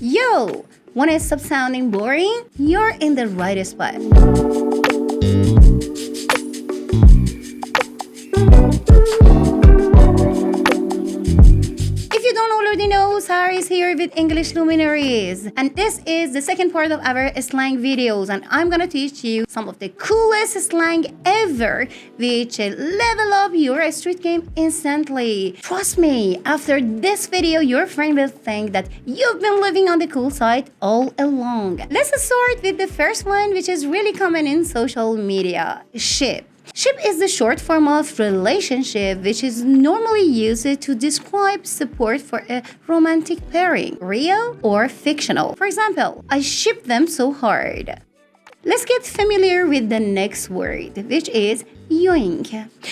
Yo! Wanna stop sounding boring? You're in the right spot. If you don't already know, Sahar is here with English Luminaries. And this is the second part of our slang videos. And I'm gonna teach you some of the coolest slang ever, which level up your street game instantly. Trust me, after this video, your friend will think that you've been living on the cool side all along. Let's start with the first one, which is really common in social media. Ship. Ship is the short form of relationship which is normally used to describe support for a romantic pairing, real or fictional. For example, I ship them so hard. Let's get familiar with the next word, which is yoink.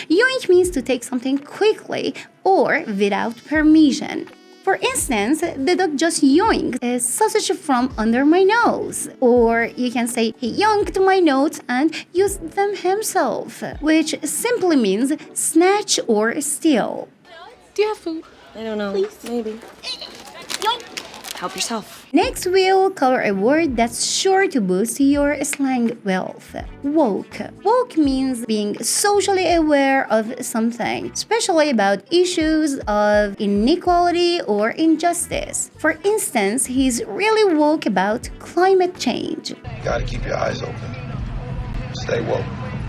Yoink means to take something quickly or without permission. For instance, the dog just yoinked a sausage from under my nose. Or you can say, he yoinked my notes and used them himself, which simply means snatch or steal. Do you have food? I don't know. Please? Maybe. Yoink. Help yourself. Next, we'll cover a word that's sure to boost your slang wealth. Woke. Woke means being socially aware of something, especially about issues of inequality or injustice. For instance, he's really woke about climate change. Gotta keep your eyes open. Stay woke.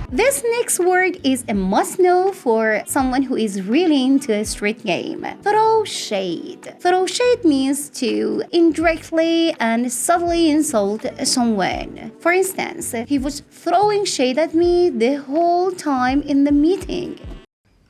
This next word is a must-know for someone who is really into a street game. Throw shade. Throw shade means to indirectly and subtly insult someone. For instance, he was throwing shade at me the whole time in the meeting.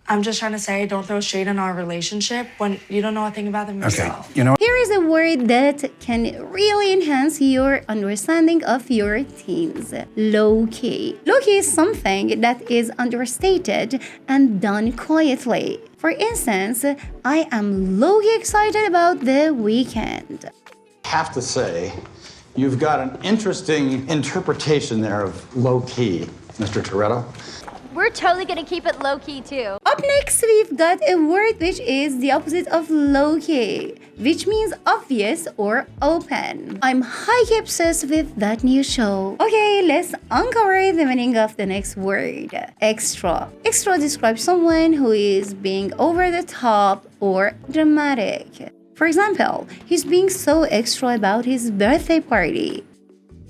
I'm just trying to say, don't throw shade in our relationship when you don't know a thing about them yourself. Okay, you know. Here is a word that can really enhance your understanding of your teens. Low-key. Low-key is something that is understated and done quietly. For instance, I am low-key excited about the weekend. I have to say, you've got an interesting interpretation there of low-key, Mr. Toretto. We're totally gonna keep it low-key too. Up next, we've got a word which is the opposite of low-key, which means obvious or open. I'm highly obsessed with that new show. Okay, let's uncover the meaning of the next word. Extra. Extra describes someone who is being over the top or dramatic. For example, he's being so extra about his birthday party.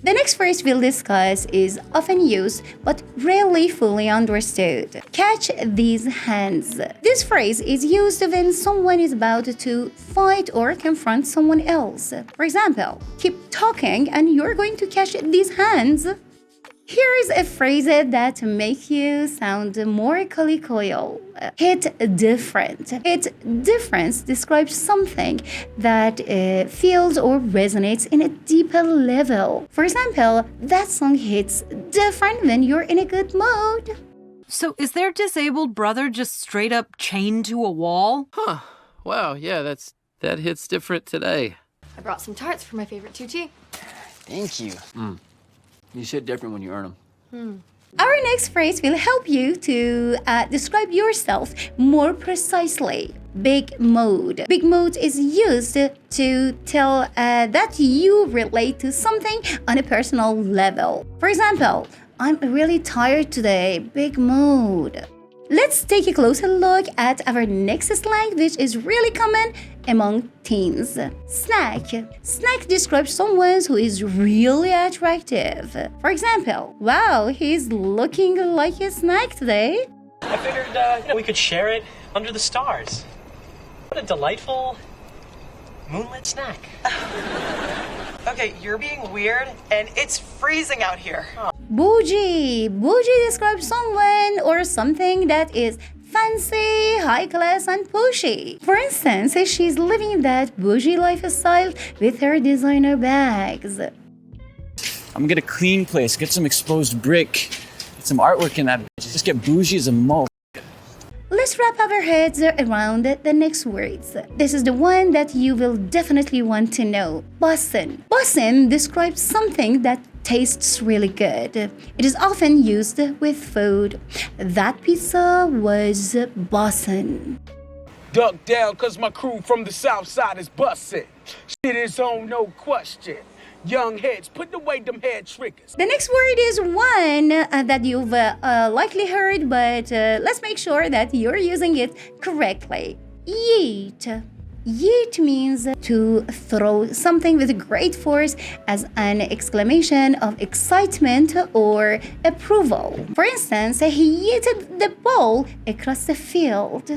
The next phrase we'll discuss is often used but rarely fully understood. Catch these hands. This phrase is used when someone is about to fight or confront someone else. For example, keep talking and you're going to catch these hands. Here is a phrase that makes you sound more colloquial. Hit different. Hit difference describes something that feels or resonates in a deeper level. For example, that song hits different when you're in a good mood. So is their disabled brother just straight up chained to a wall? Huh. Wow, yeah, that hits different today. I brought some tarts for my favorite tutti. Thank you. You sit different when you earn them. Our next phrase will help you to describe yourself more precisely. Big mood. Big mood is used to tell that you relate to something on a personal level. For example, I'm really tired today. Big mood. Let's take a closer look at our next slang, which is really common among teens. Snack. Snack describes someone who is really attractive. For example, wow, he's looking like a snack today. I figured we could share it under the stars. What a delightful moonlit snack. Okay, you're being weird, and it's freezing out here. Boujee. Boujee describes someone or something that is fancy, high class, and pushy. For instance, she's living that bougie lifestyle with her designer bags. I'm gonna get a clean place, get some exposed brick, get some artwork in that bitch. Just get bougie as a mo. Let's wrap our heads around the next words. This is the one that you will definitely want to know. Bussin. Bussin describes something that tastes really good. It is often used with food. That pizza was bussin'. Duck down cause my crew from the south side is bussin'. Shit is on, no question. Young heads, put away them head triggers. The next word is one that you've likely heard, but let's make sure that you're using it correctly. Yeet. Yeet means to throw something with great force as an exclamation of excitement or approval. For instance, he yeeted the ball across the field.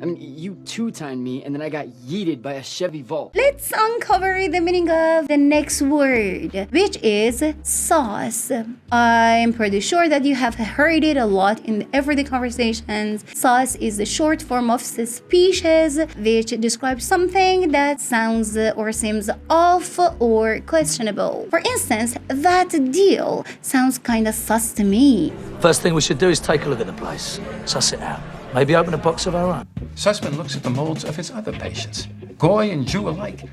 I mean, you two-tined me, and then I got yeeted by a Chevy Volt. Let's uncover the meaning of the next word, which is sauce. I'm pretty sure that you have heard it a lot in everyday conversations. Sauce is the short form of suspicious, which describes something that sounds or seems off or questionable. For instance, that deal sounds kinda sus to me. First thing we should do is take a look at the place, suss it out. Maybe open a box of our own. Sussman looks at the molds of his other patients, Goy and Jew alike.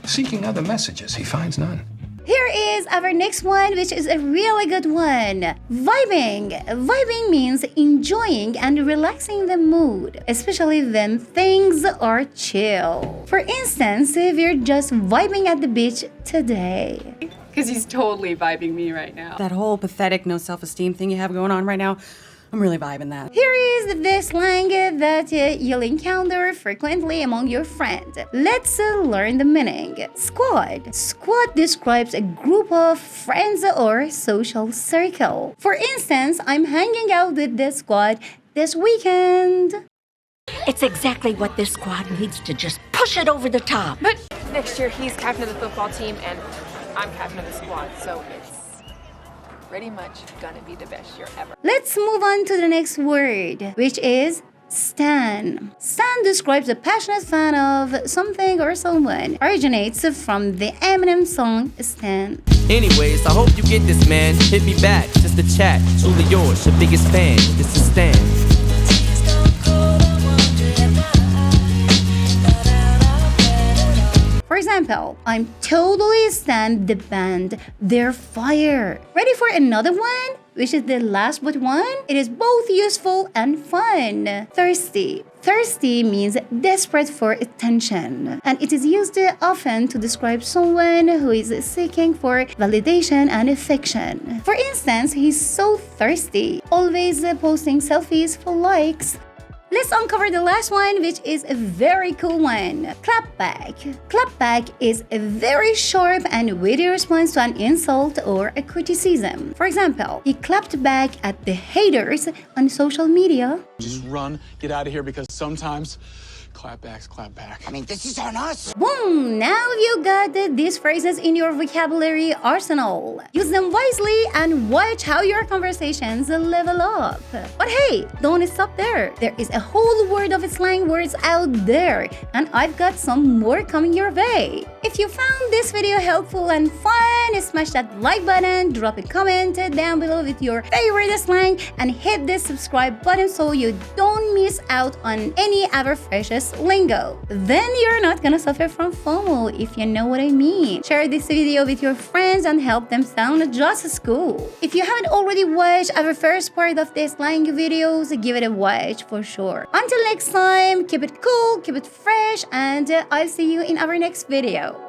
Seeking other messages, he finds none. Here is our next one, which is a really good one. Vibing. Vibing means enjoying and relaxing the mood, especially when things are chill. For instance, if you're just vibing at the beach today. Because he's totally vibing me right now. That whole pathetic no self-esteem thing you have going on right now, I'm really vibing that. Here is the slang that you'll encounter frequently among your friends. Let's learn the meaning. Squad. Squad describes a group of friends or social circle. For instance, I'm hanging out with the squad this weekend. It's exactly what this squad needs to just push it over the top. But next year, he's captain of the football team, and I'm captain of the squad, so it's pretty much gonna be the best year ever. Let's move on to the next word, which is stan. Stan describes a passionate fan of something or someone. Originates from the Eminem song Stan. Anyways, I hope you get this, man. Hit me back, just a chat. Truly yours, your biggest fan. This is Stan. For example, I'm totally stan the band. They're fire. Ready for another one? Which is the last but one? It is both useful and fun. Thirsty. Thirsty means desperate for attention, and it is used often to describe someone who is seeking for validation and affection. For instance, he's so thirsty, always posting selfies for likes. Let's uncover the last one, which is a very cool one. Clapback. Clapback is a very sharp and witty response to an insult or a criticism. For example, he clapped back at the haters on social media. Just run, get out of here, because sometimes clapbacks clap back. I mean, this is on us. Boom! Now you got these phrases in your vocabulary arsenal. Use them wisely and watch how your conversations level up. But hey, don't stop there. There is a whole world of slang words out there, and I've got some more coming your way. If you found this video helpful and fun, smash that like button, drop a comment down below with your favorite slang, and hit the subscribe button so you don't miss out on any other freshest lingo. Then you're not gonna suffer from FOMO, if you know what I mean. Share this video with your friends and help them sound just as cool. If you haven't already watched our first part of the slang videos, give it a watch for sure. Until next time, keep it cool, keep it fresh, and I'll see you in our next video.